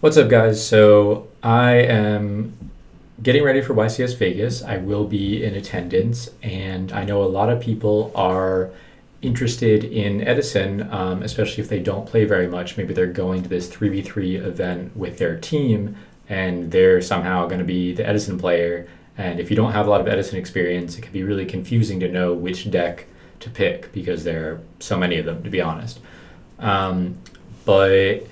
What's up, guys? So I am getting ready for YCS Vegas. I will be in attendance, and I know a lot of people are interested in Edison, especially if they don't play very much. Maybe they're going to this 3v3 event with their team, and they're somehow going to be the Edison player. And if you don't have a lot of Edison experience, it can be really confusing to know which deck to pick because there are so many of them, to be honest. But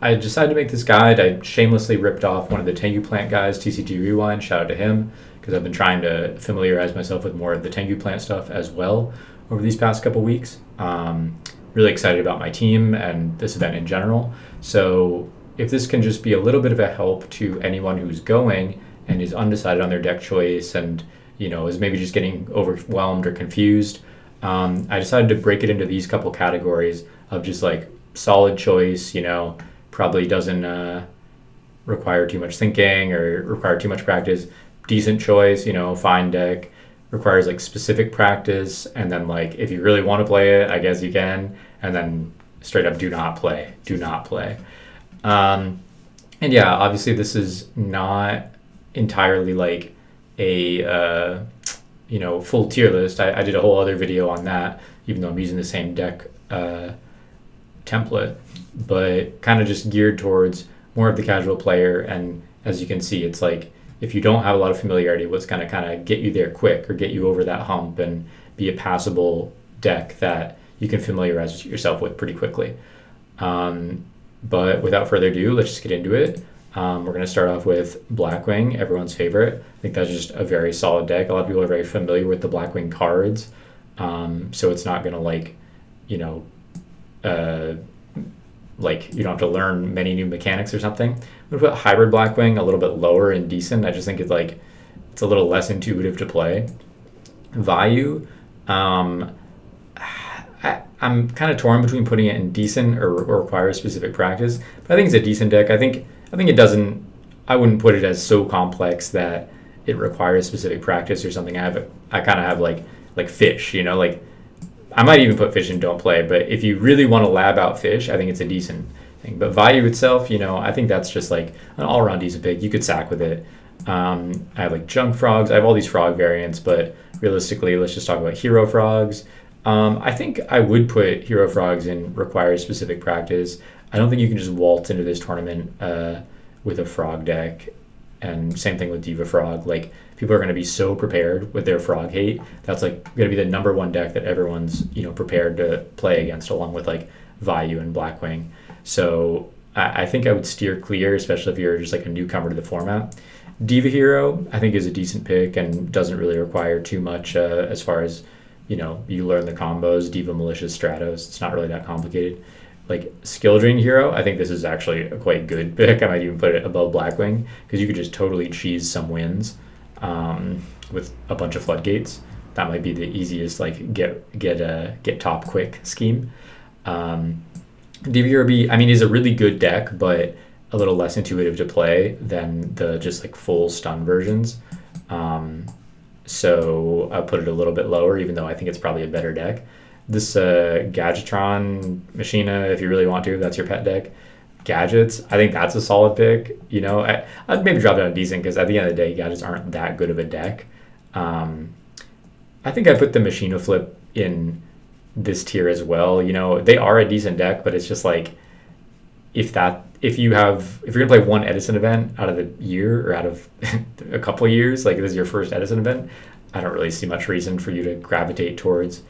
I decided to make this guide. I shamelessly ripped off one of the Tengu Plant guys, TCG Rewind. Shout out to him, because I've been trying to familiarize myself with more of the Tengu Plant stuff as well over these past couple weeks. Really excited about my team and this event in general. So if this can just be a little bit of a help to anyone who's going and is undecided on their deck choice and is maybe just getting overwhelmed or confused, I decided to break it into these couple categories of just like solid choice, probably doesn't require too much thinking or require too much practice. Decent choice, fine deck, requires like specific practice, and then like if you really want to play it, I guess you can, and then straight up do not play. And yeah, obviously this is not entirely like a full tier list. I did a whole other video on that, even though I'm using the same deck template, but kind of just geared towards more of the casual player. And as you can see, it's like if you don't have a lot of familiarity, what's going to kind of get you there quick or get you over that hump and be a passable deck that you can familiarize yourself with pretty quickly. But without further ado, let's just get into it. We're going to start off with Blackwing, everyone's favorite. I think that's just a very solid deck. A lot of people are very familiar with the Blackwing cards, so it's not going to like you don't have to learn many new mechanics or something. I'm gonna put Hybrid Blackwing a little bit lower in decent. I just think it's a little less intuitive to play. Vayu, I'm kind of torn between putting it in decent or requires specific practice, but I think it's a decent deck. I think it doesn't. I wouldn't put it as so complex that it requires specific practice or something. I kind of have like fish, I might even put fish in don't play, but if you really want to lab out fish, I think it's a decent thing. But Vayu itself, I think that's just like an all-around decent pick. You could sack with it. I have like junk frogs. I have all these frog variants, but realistically, let's just talk about hero frogs. I think I would put hero frogs in requires specific practice. I don't think you can just waltz into this tournament with a frog deck. And same thing with Diva Frog. Like, people are going to be so prepared with their frog hate. That's like going to be the #1 deck that everyone's prepared to play against, along with like Vayu and Blackwing. So I think I would steer clear, especially if you're just like a newcomer to the format. Diva Hero, I think, is a decent pick and doesn't really require too much as far as you learn the combos. Diva, Malicious, Stratos. It's not really that complicated. Like Skill Drain Hero, I think this is actually a quite good pick. I might even put it above Blackwing because you could just totally cheese some wins with a bunch of floodgates. That might be the easiest like get top quick scheme. DVRB, is a really good deck, but a little less intuitive to play than the just like full stun versions. So I'll put it a little bit lower, even though I think it's probably a better deck. This Gadgetron Machina, if you really want to, that's your pet deck. Gadgets, I think that's a solid pick. I'd maybe drop down a decent because at the end of the day, Gadgets aren't that good of a deck. I think I put the Machina Flip in this tier as well. They are a decent deck, but it's just like if you're gonna play one Edison event out of the year or out of a couple of years, like this is your first Edison event, I don't really see much reason for you to gravitate towards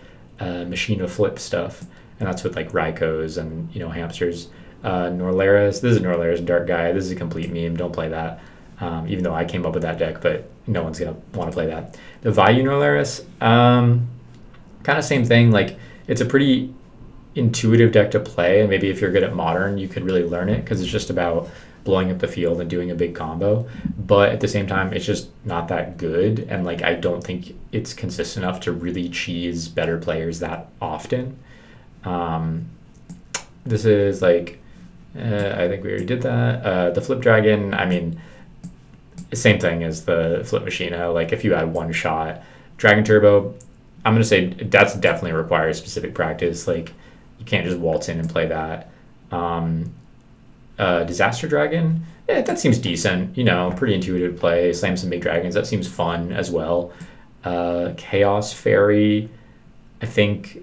Machina Flip stuff, and that's with like Raikos and hamsters. Norlaris, this is Norlaris Dark Guy. This is a complete meme. Don't play that. Even though I came up with that deck, but no one's gonna want to play that. The Vayu Norlaris, kind of same thing. Like, it's a pretty intuitive deck to play, and maybe if you're good at Modern, you could really learn it because it's just about blowing up the field and doing a big combo. But at the same time, it's just not that good, and like I don't think it's consistent enough to really cheese better players that often. This is like I think we already did that. The Flip Dragon, same thing as the Flip Machina. Like, if you had one shot, Dragon Turbo, I'm gonna say that's definitely requires specific practice. Like, you can't just waltz in and play that. Disaster Dragon, that seems decent. You know, pretty intuitive play. Slam some big dragons. That seems fun as well. Chaos Fairy, I think.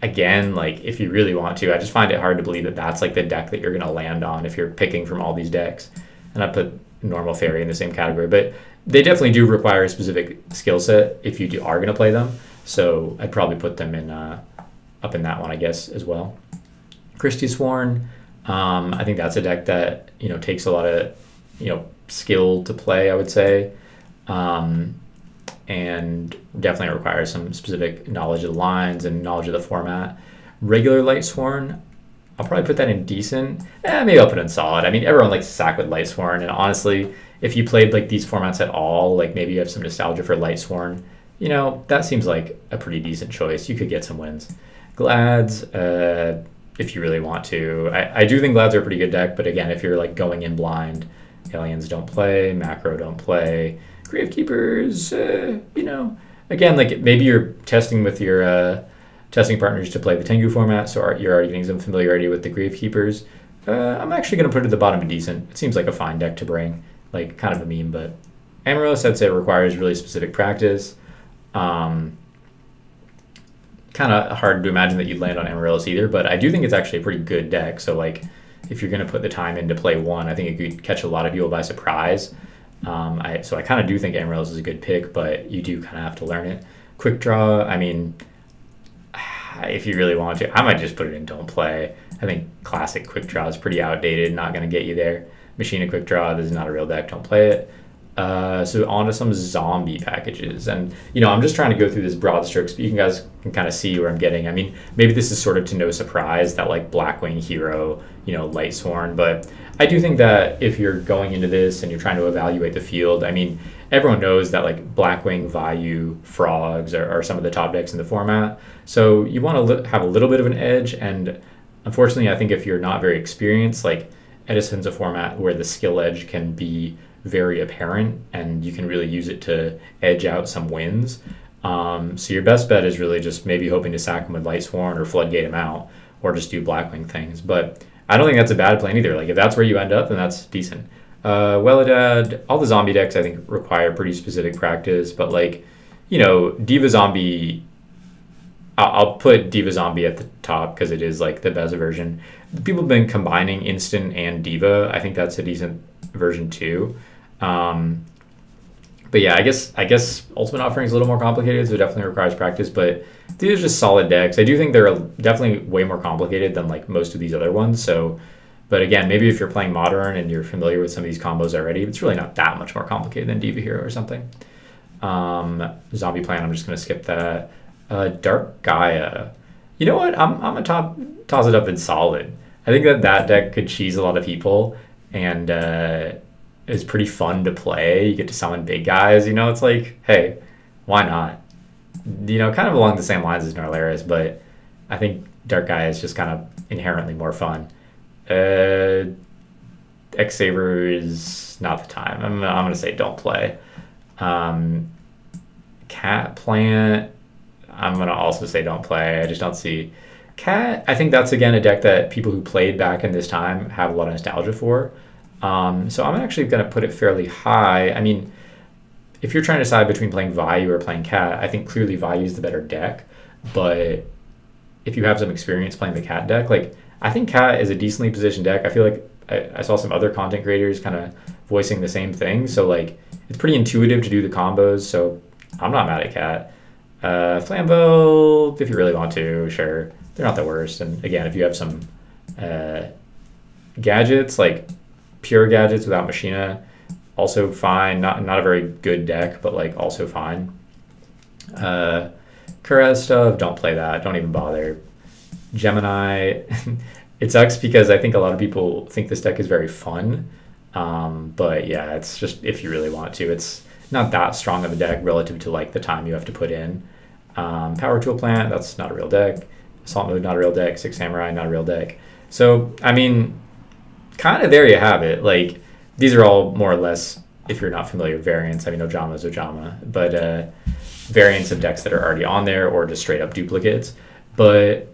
Again, like if you really want to, I just find it hard to believe that that's like the deck that you're going to land on if you're picking from all these decks. And I put normal fairy in the same category, but they definitely do require a specific skill set if you are going to play them. So I'd probably put them in up in that one, I guess, as well. Sworn, I think that's a deck that takes a lot of skill to play, I would say, and definitely requires some specific knowledge of the lines and knowledge of the format. Regular Lightsworn, I'll probably put that in decent. Maybe I'll put it in solid. I mean, everyone likes to sack with Lightsworn, and honestly, if you played like these formats at all, like maybe you have some nostalgia for Lightsworn, that seems like a pretty decent choice. You could get some wins. Glads, if you really want to. I do think Glads are a pretty good deck, but again, if you're like going in blind, Aliens don't play, Macro don't play, Gravekeepers, again, like maybe you're testing with your testing partners to play the Tengu format, so you're already getting some familiarity with the Gravekeepers. I'm actually going to put it at the bottom of decent. It seems like a fine deck to bring, like kind of a meme, but Amaryllis, I'd say, requires really specific practice. Kind of hard to imagine that you'd land on Amaryllis either, but I do think it's actually a pretty good deck. So like if you're going to put the time in to play one, I think it could catch a lot of people by surprise. So I kind of do think Amaryllis is a good pick, but you do kind of have to learn it. Quick Draw, I mean, if you really want to, I might just put it in Don't Play. I think classic Quick Draw is pretty outdated, not going to get you there. Machine of Quick Draw, this is not a real deck, don't play it. So on to some zombie packages, and I'm just trying to go through this broad strokes, but you guys can kind of see where I'm getting. I mean, maybe this is sort of to no surprise that like Blackwing Hero, Lightsworn, but I do think that if you're going into this and you're trying to evaluate the field, I mean, everyone knows that like Blackwing, Vayu, Frogs are some of the top decks in the format, so you want to have a little bit of an edge. And unfortunately, I think if you're not very experienced, like Edison's a format where the skill edge can be very apparent and you can really use it to edge out some wins. So your best bet is really just maybe hoping to sack them with Lightsworn or floodgate them out, or just do Blackwing things. But I don't think that's a bad plan either. Like if that's where you end up, then that's decent. Welidad, all the zombie decks I think require pretty specific practice, but like, Diva Zombie, I'll put Diva Zombie at the top because it is like the best version. People have been combining Instant and Diva. I think that's a decent version too. But yeah, I guess Ultimate Offering is a little more complicated, so it definitely requires practice, but these are just solid decks. I do think they're definitely way more complicated than like most of these other ones. So, but again, maybe if you're playing Modern and you're familiar with some of these combos already, it's really not that much more complicated than Diva Hero or something. Zombie Plan, I'm just going to skip that. Dark Gaia. You know what? I'm going to toss it up in solid. I think that deck could cheese a lot of people, and is pretty fun to play. You get to summon big guys. It's like, hey, why not? Kind of along the same lines as Norlaris, but I think Dark Gaia is just kind of inherently more fun. X-Saber is not the time. I'm going to say don't play. Cat Plant, I'm going to also say don't play. I just don't see Cat. I think that's, again, a deck that people who played back in this time have a lot of nostalgia for. So I'm actually going to put it fairly high. I mean, if you're trying to decide between playing Vayu or playing Cat, I think clearly Vayu is the better deck. But if you have some experience playing the Cat deck, like I think Cat is a decently positioned deck. I feel like I saw some other content creators kind of voicing the same thing. So like it's pretty intuitive to do the combos. So I'm not mad at Cat. Flambeau, if you really want to, sure. They're not the worst. And again, if you have some gadgets, like pure gadgets without Machina, also fine. Not a very good deck, but like also fine. Kurez stuff, don't play that. Don't even bother. Gemini, it sucks because I think a lot of people think this deck is very fun. But yeah, it's just if you really want to. It's not that strong of a deck relative to like the time you have to put in. Power Tool Plant, that's not a real deck. Assault Mode, not a real deck. Six Samurai, not a real deck. So, I mean, kind of there you have it. Like, these are all more or less, if you're not familiar with variants, I mean, Ojama is Ojama, but variants of decks that are already on there or just straight up duplicates. But,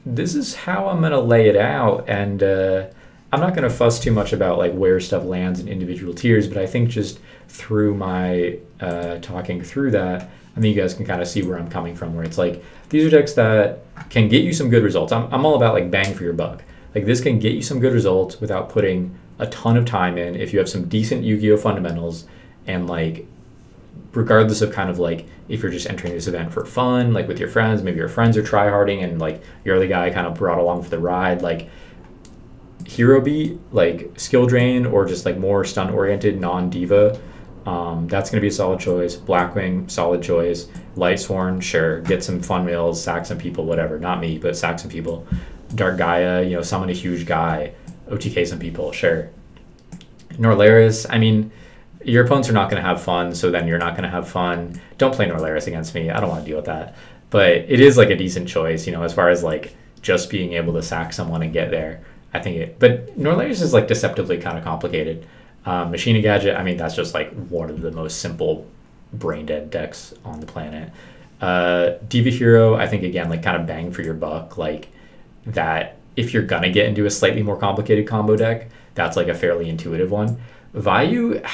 this is how I'm gonna lay it out, and I'm not gonna fuss too much about like where stuff lands in individual tiers, but I think just through my talking through that, I think you guys can kind of see where I'm coming from, where it's like these are decks that can get you some good results. I'm all about like bang for your buck. Like this can get you some good results without putting a ton of time in if you have some decent Yu-Gi-Oh fundamentals, and like regardless of kind of like if you're just entering this event for fun, like with your friends, maybe your friends are try-harding and like you're the guy kind of brought along for the ride, like hero beat, like skill drain, or just like more stun oriented non-diva, that's going to be a solid choice. Blackwing, solid choice. Lightsworn, sure, get some fun mills, sack some people, whatever, not me, but sack some people. Dark Gaia, you know, summon a huge guy, OTK some people, sure. Norlaris, I mean, your opponents are not going to have fun, so then you're not going to have fun. Don't play Norlaris against me. I don't want to deal with that. But it is like a decent choice, you know, as far as like just being able to sack someone and get there. I think it, but Norlaris is like deceptively kind of complicated. Machina Gadget, I mean, that's just like one of the most simple brain dead decks on the planet. Diva Hero, I think again, like kind of bang for your buck, like that if you're gonna get into a slightly more complicated combo deck, that's like a fairly intuitive one. Vayu,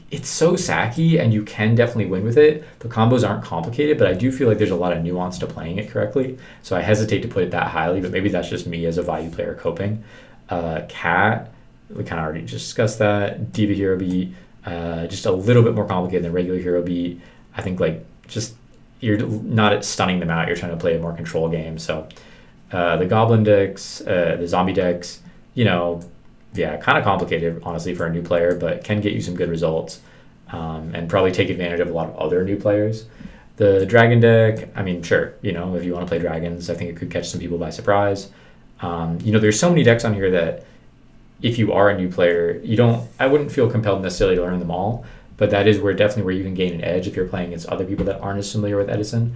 it's so sacky and you can definitely win with it. The combos aren't complicated, but I do feel like there's a lot of nuance to playing it correctly. So I hesitate to put it that highly, but maybe that's just me as a Vayu player coping. Cat, we kind of already discussed that. Diva Hero Beat, just a little bit more complicated than regular Hero Beat. I think like just you're not stunning them out, you're trying to play a more control game. So the Goblin decks, the Zombie decks, you know, yeah, kind of complicated, honestly, for a new player, but can get you some good results, and probably take advantage of a lot of other new players. The Dragon deck, I mean, sure, you know, if you want to play Dragons, I think it could catch some people by surprise. You know, there's so many decks on here that if you are a new player, I wouldn't feel compelled necessarily to learn them all, but that is definitely where you can gain an edge if you're playing against other people that aren't as familiar with Edison.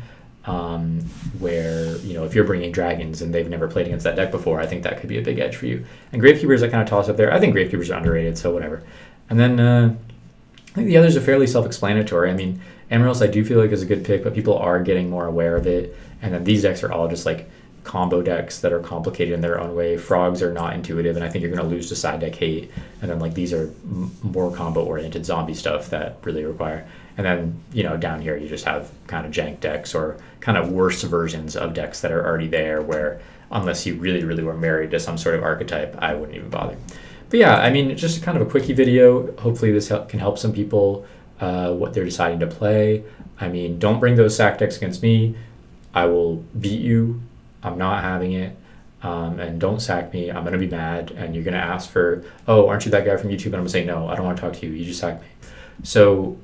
Where, you know, if you're bringing Dragons and they've never played against that deck before, I think that could be a big edge for you. And Gravekeepers, I kind of toss up there. I think Gravekeepers are underrated, so whatever. And then I think the others are fairly self-explanatory. I mean, Amaryllis I do feel like is a good pick, but people are getting more aware of it. And then these decks are all just like combo decks that are complicated in their own way. Frogs are not intuitive, and I think you're going to lose to side deck hate. And then like these are more combo-oriented zombie stuff that really require. And then, you know, down here you just have kind of jank decks or kind of worse versions of decks that are already there where unless you really, really were married to some sort of archetype, I wouldn't even bother. But yeah, I mean, just kind of a quickie video. Hopefully this can help some people what they're deciding to play. I mean, don't bring those sack decks against me. I will beat you. I'm not having it. And don't sack me. I'm going to be mad. And you're going to ask for, oh, aren't you that guy from YouTube? And I'm going to say, no, I don't want to talk to you. You just sacked me. So,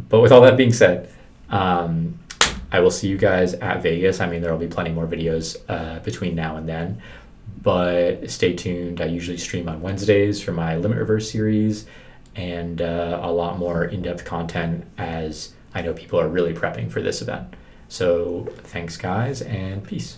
but with all that being said, I will see you guys at Vegas. I mean, there will be plenty more videos between now and then. But stay tuned. I usually stream on Wednesdays for my Limit Reverse series and a lot more in-depth content as I know people are really prepping for this event. So thanks, guys, and peace.